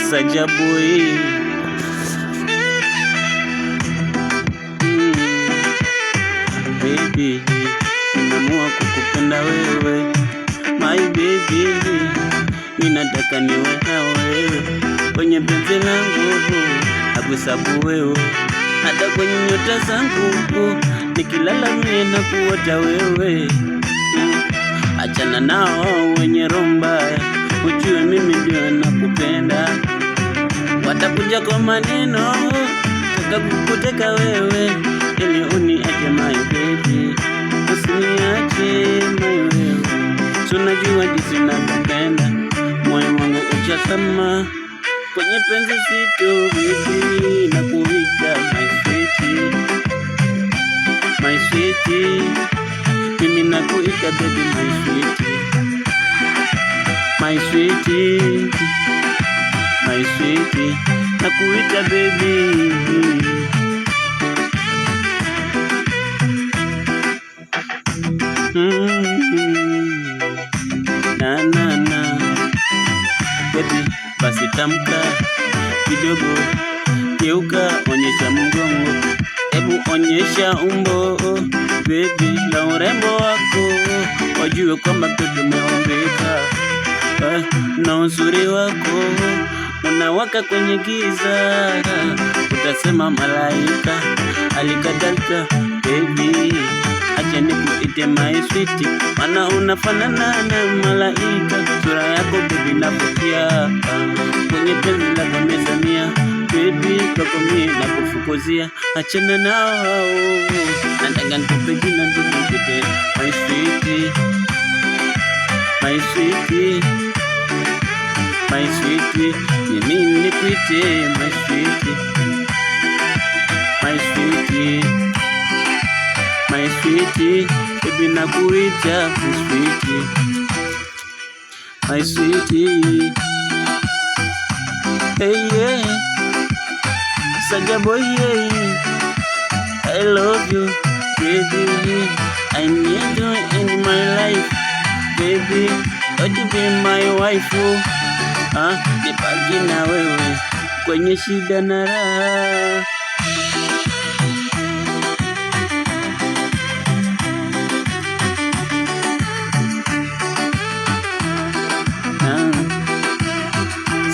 Sajaboi. Baby, nimeamua kukupenda wewe, my baby, ninataka niwe na wewe kwenye penzi langu, nakuhesabu wewe hata kwenye nyota zangu, nikilala mie na kuota wewe. Achana nao wenye roho mbaya, ujue mimi ndio nakupenda. Watakuja kwa maneno kakakukuteka wewe, ili uniache my baby, usiniache my wewe. Tunajua jinsi nakupenda, moyo wangu uchasama kwenye penzi sito baby, nakuita my sweetie, my sweetie. Mimi nakuita baby my sweetie, my sweetie, my sweetie. Nakuita baby. Na na na baby, basi tamka kidogo, geuka, onyesha mgongo, hebu onyesha umbo baby la urembo wako, wajue kwamba mtoto umeumbika na uzuri wako unawaka kwenye giza, utasema malaika. Alikadhalika baby, acha nikuite my sweetie, maana unafanana na malaika. Sura yako baby navutia, kwenye penzi lako nimezamia baby, kwako mimi nakufukuzia. Achana nao, nataka nikupe jina nikuite my sweetie, my sweetie, my sweetie. Mimi nikuite my sweetie, my sweetie, my sweetie. Baby nakuita my sweetie, my sweetie. Hey yeah, Sajaboi, yeah. I love you baby, I need you in my life baby, would you be my wife? Nibaki na wewe kwenye shida na raha.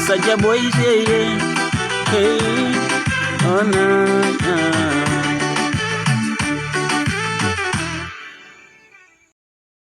Sajaboi, yeah, hey, oh na.